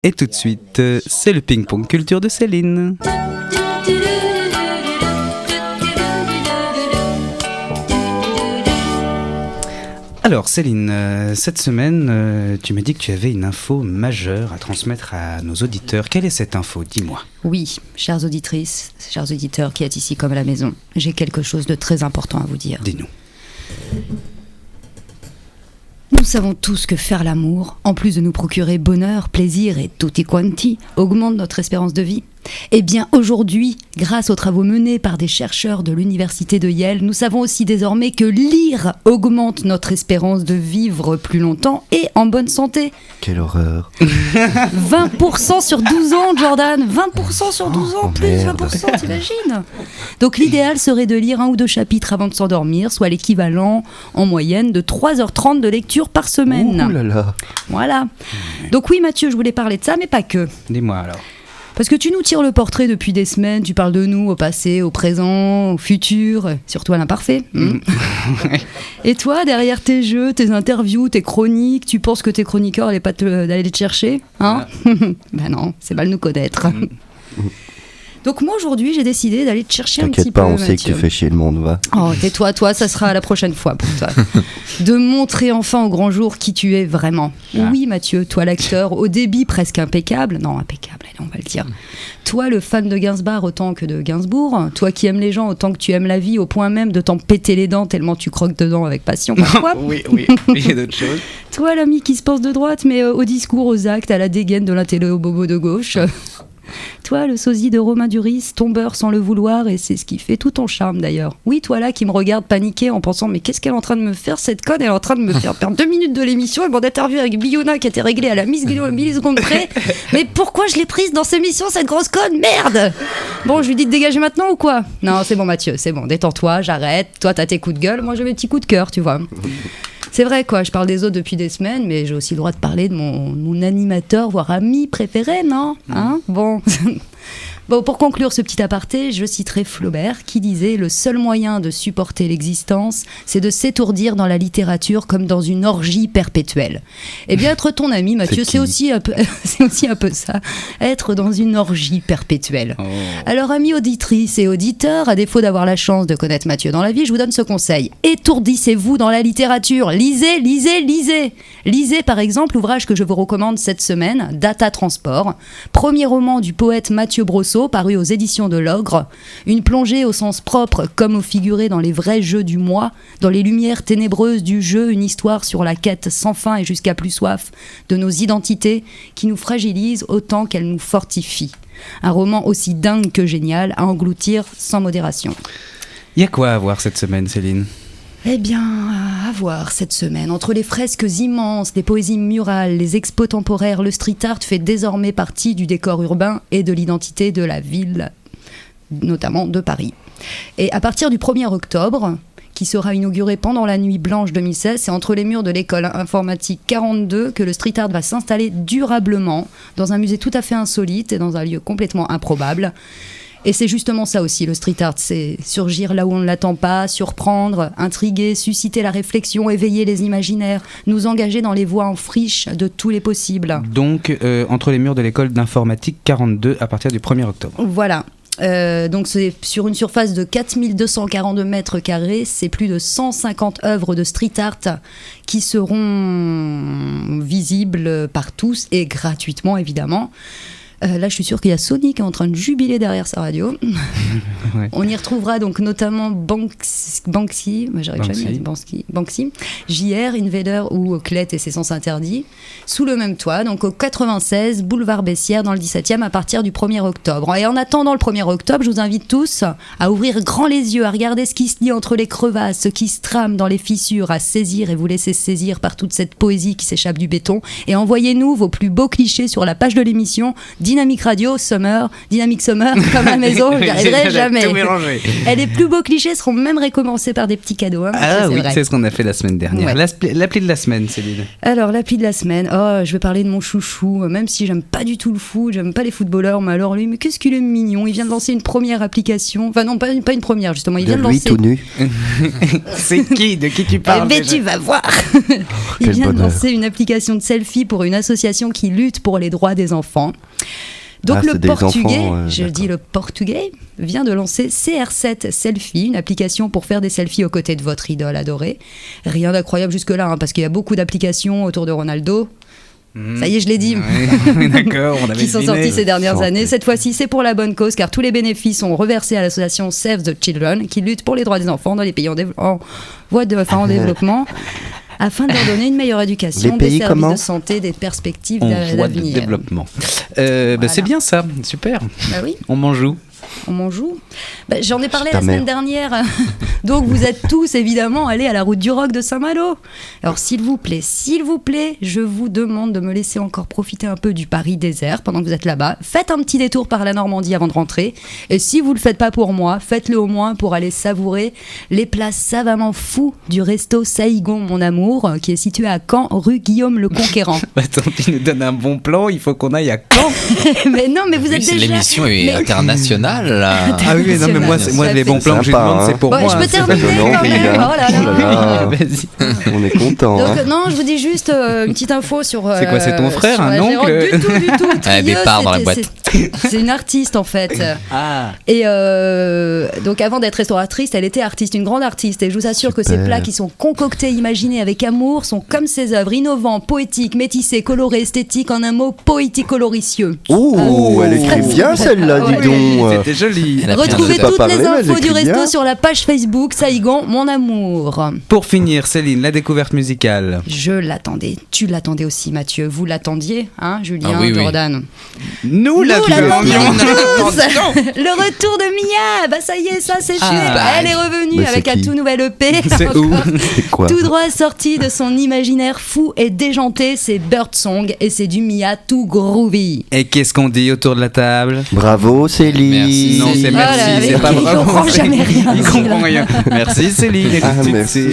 Et tout de suite, c'est le ping-pong culture de Céline. Alors Céline, cette semaine, tu m'as dit que tu avais une info majeure à transmettre à nos auditeurs. Quelle est cette info? Dis-moi. Oui, chères auditrices, chers auditeurs qui êtes ici comme à la maison, j'ai quelque chose de très important à vous dire. Dis-nous. Nous savons tous que faire l'amour, en plus de nous procurer bonheur, plaisir et tutti quanti, augmente notre espérance de vie. Eh bien aujourd'hui, grâce aux travaux menés par des chercheurs de l'université de Yale, nous savons aussi désormais que lire augmente notre espérance de vivre plus longtemps et en bonne santé. Quelle horreur. 20% sur 12 ans, Jordan. 20% sur 12 ans, plus de 20%, t'imagines? Donc l'idéal serait de lire 1 ou 2 chapitres avant de s'endormir, soit l'équivalent en moyenne de 3h30 de lecture par semaine. Ouh là là. Voilà. Donc oui, Mathieu, je voulais parler de ça, mais pas que. Dis-moi alors. Parce que tu nous tires le portrait depuis des semaines, tu parles de nous au passé, au présent, au futur, surtout à l'imparfait. Et toi, derrière tes jeux, tes interviews, tes chroniques, tu penses que tes chroniqueurs n'allaient pas d'aller te chercher, hein? Ben non, c'est mal nous connaître. Donc moi aujourd'hui j'ai décidé d'aller te chercher un petit peu. T'inquiète pas, on sait que Mathieu. tu fais chier le monde, va. Oh tais-toi, toi, ça sera la prochaine fois pour toi. De montrer enfin au grand jour qui tu es vraiment. Oui Mathieu, toi l'acteur au débit presque impeccable. Non, impeccable, allez, on va le dire. Toi le fan de Gainsbourg autant que de Gainsbourg. Toi qui aimes les gens autant que tu aimes la vie, au point même de t'en péter les dents tellement tu croques dedans avec passion parfois. Oui, il y a d'autres choses. Toi l'ami qui se pense de droite mais au discours, aux actes, à la dégaine de l'intello bobo de gauche. Toi, le sosie de Romain Duris, tombeur sans le vouloir, et c'est ce qui fait tout ton charme d'ailleurs. Oui, toi là qui me regarde paniquer en pensant mais qu'est-ce qu'elle est en train de me faire cette conne? Elle est en train de me faire perdre 2 minutes de l'émission et mon interview avec Biona qui a été réglée à la milliseconde près. Mais pourquoi je l'ai prise dans cette émission, cette grosse conne? Merde! Bon, je lui dis de dégager maintenant ou quoi? Non, c'est bon Mathieu, c'est bon, détends-toi, j'arrête. Toi t'as tes coups de gueule, moi j'ai mes petits coups de cœur, tu vois. C'est vrai quoi, je parle des autres depuis des semaines, mais j'ai aussi le droit de parler de mon animateur, voire ami préféré, non? Hein? Bon. Bon, pour conclure ce petit aparté, je citerai Flaubert qui disait « Le seul moyen de supporter l'existence, c'est de s'étourdir dans la littérature comme dans une orgie perpétuelle. » Eh bien, être ton ami, Mathieu, c'est aussi un peu ça, être dans une orgie perpétuelle. Oh. Alors, amis auditrices et auditeurs, à défaut d'avoir la chance de connaître Mathieu dans la vie, je vous donne ce conseil. Étourdissez-vous dans la littérature. Lisez, lisez, lisez. Lisez, par exemple, l'ouvrage que je vous recommande cette semaine, Data Transport, premier roman du poète Mathieu Brosseau, paru aux éditions de l'Ogre, une plongée au sens propre comme au figuré dans les vrais jeux du moi, dans les lumières ténébreuses du jeu, une histoire sur la quête sans fin et jusqu'à plus soif de nos identités qui nous fragilise autant qu'elle nous fortifie. Un roman aussi dingue que génial à engloutir sans modération. Il y a quoi à voir cette semaine, Céline? Eh bien, à voir cette semaine. Entre les fresques immenses, les poésies murales, les expos temporaires, le street art fait désormais partie du décor urbain et de l'identité de la ville, notamment de Paris. Et à partir du 1er octobre, qui sera inauguré pendant la Nuit Blanche 2016, c'est entre les murs de l'école informatique 42 que le street art va s'installer durablement dans un musée tout à fait insolite et dans un lieu complètement improbable. Et c'est justement ça aussi, le street art, c'est surgir là où on ne l'attend pas, surprendre, intriguer, susciter la réflexion, éveiller les imaginaires, nous engager dans les voies en friche de tous les possibles. Donc, entre les murs de l'école d'informatique 42 à partir du 1er octobre. Voilà. Donc c'est sur une surface de 4242 mètres carrés, c'est plus de 150 œuvres de street art qui seront visibles par tous et gratuitement évidemment. Là, je suis sûre qu'il y a Sony qui est en train de jubiler derrière sa radio. Ouais. On y retrouvera donc notamment Banksy, JR, Invader ou Clette et ses sens interdits, sous le même toit, donc au 96 boulevard Bessières dans le 17e à partir du 1er octobre. Et en attendant le 1er octobre, je vous invite tous à ouvrir grand les yeux, à regarder ce qui se lit entre les crevasses, ce qui se trame dans les fissures, à saisir et vous laisser saisir par toute cette poésie qui s'échappe du béton. Et envoyez-nous vos plus beaux clichés sur la page de l'émission Dynamique Radio, Summer, Dynamique Summer, comme à la maison, je n'y arriverai jamais. Et les plus beaux clichés seront même récompensés par des petits cadeaux. Hein, c'est ce qu'on a fait la semaine dernière. Ouais. L'appli de la semaine, Céline. Alors, l'appli de la semaine, je vais parler de mon chouchou, même si j'aime pas du tout le foot, j'aime pas les footballeurs, mais alors lui, mais qu'est-ce qu'il est mignon. Il vient de lancer une première application, enfin non, pas une première justement, il vient de lancer... tout nu. C'est qui? De qui tu parles? Mais tu vas voir. Il vient de lancer une application de selfie pour une association qui lutte pour les droits des enfants. Donc le portugais, le portugais, vient de lancer CR7 Selfie, une application pour faire des selfies aux côtés de votre idole adorée. Rien d'incroyable jusque-là, hein, parce qu'il y a beaucoup d'applications autour de Ronaldo. Ça y est, je l'ai dit. Oui, d'accord, on avait qui sont sortis ces dernières années. Cette fois-ci, c'est pour la bonne cause, car tous les bénéfices sont reversés à l'association Save the Children, qui lutte pour les droits des enfants dans les pays en développement. Afin de leur donner une meilleure éducation, des services de santé, des perspectives d'avenir. De développement. Voilà. C'est bien ça, super. Bah oui. On m'en joue. On m'en joue. J'en ai parlé la semaine dernière. Donc vous êtes tous évidemment allés à la route du rock de Saint-Malo. Alors s'il vous plaît, je vous demande de me laisser encore profiter un peu du Paris désert pendant que vous êtes là-bas. Faites un petit détour par la Normandie avant de rentrer. Et si vous le faites pas pour moi, faites-le au moins pour aller savourer les plats savamment fous du resto Saïgon Mon Amour, qui est situé à Caen, rue Guillaume le Conquérant. Attends, tu nous donnes un bon plan, il faut qu'on aille à Caen. Mais non, mais vous êtes déjà... L'émission est internationale. Là. Ah oui, non, mais moi les bons plans que je demande, c'est pour moi. Je peux terminer quand même. Oh là là. Vas-y. On est content. Donc, non, je vous dis juste une petite info sur. C'est quoi, c'est ton frère, un oncle? Du tout. Départ dans la boîte. C'est une artiste en fait. Ah. Et donc avant d'être restauratrice, elle était artiste, une grande artiste. Et je vous assure que ces plats qui sont concoctés, imaginés avec amour, sont comme ses œuvres, innovants, poétiques, métissés, colorés, esthétiques, en un mot, poéticoloricieux. Oh, elle écrit bien celle-là, dis donc. C'était joli. Retrouvez toutes les infos du resto sur la page Facebook Saïgon Mon Amour. Pour finir, Céline, la découverte musicale. Je l'attendais. Tu l'attendais aussi, Mathieu. Vous l'attendiez, hein, Julien, Jordan. Nous l'attendions. Le retour de Mia. Ça y est, ça c'est fait. Elle est revenue avec un tout nouvel EP. C'est où? Tout droit sorti de son imaginaire fou et déjanté. C'est Birdsong et c'est du Mia tout groovy. Et qu'est-ce qu'on dit autour de la table? Bravo, Céline. Merci. Non, c'est merci, c'est pas bravo. Il comprend jamais rien. Il comprend rien. Merci Céline. Merci.